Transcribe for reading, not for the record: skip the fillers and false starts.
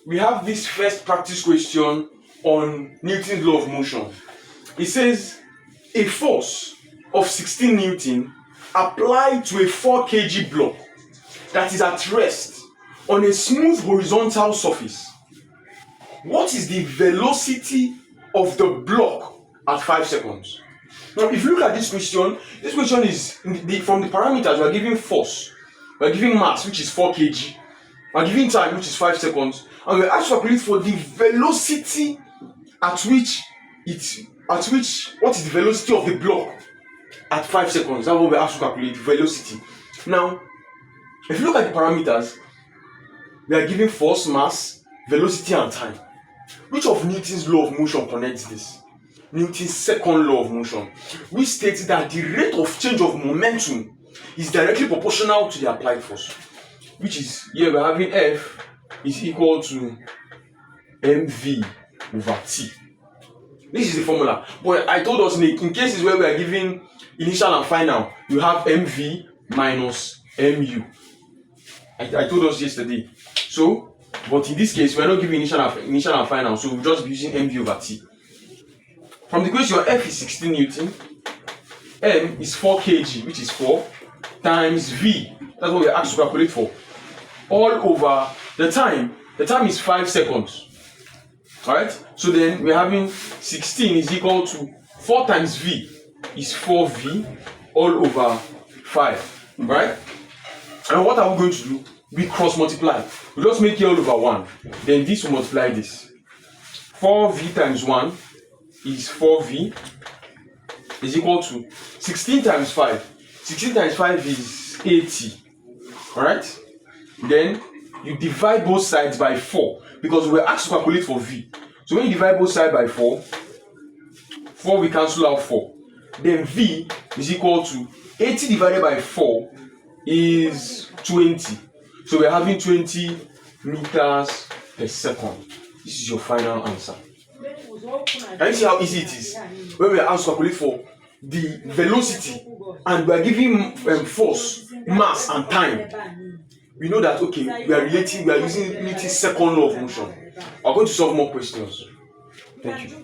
we have this first practice question on Newton's law of motion. It says a force of 16 Newton applied to a 4 kg block that is at rest on a smooth horizontal surface. What is the velocity of the block at 5 seconds? Now, if you look at this question is from the parameters. We are giving force, we are giving mass, which is 4 kg, we are giving time, which is 5 seconds, and we are asked to calculate for the velocity what is the velocity of the block at 5 seconds. That's what we are asked to calculate, velocity. Now, if you look at the parameters, we are giving force, mass, velocity, and time. Which of Newton's law of motion connects this? Newton's second law of motion, which states that the rate of change of momentum is directly proportional to the applied force. Which is, here we're having F is equal to mv over t. This is the formula. But I told us in cases where we are giving initial and final, you have mv minus mu. I told us yesterday. So, but in this case, we are not giving initial and final, so we'll just be using mv over t. From the question, F is 16 Newton, M is 4 kg, which is 4, times V. That's what we're asked to calculate for. All over the time. The time is 5 seconds. Alright? So then we're having 16 is equal to 4 times V is 4V all over 5. Right? And what are we going to do? We cross multiply. We just make it all over 1. Then this will multiply this. 4V times 1 is 4V is equal to 16 times 5. 16 times 5 is 80. Alright? Then you divide both sides by 4 because we're asked to calculate for V. So when you divide both sides by 4, 4 we cancel out 4. Then V is equal to 80 divided by 4 is 20. So we're having 20 meters per second. This is your final answer. Can you see how easy it is? When we are asked to calculate for the velocity and we are giving force, mass, and time, we know that okay, we are using Newton's second law of motion. We are going to solve more questions. Thank you.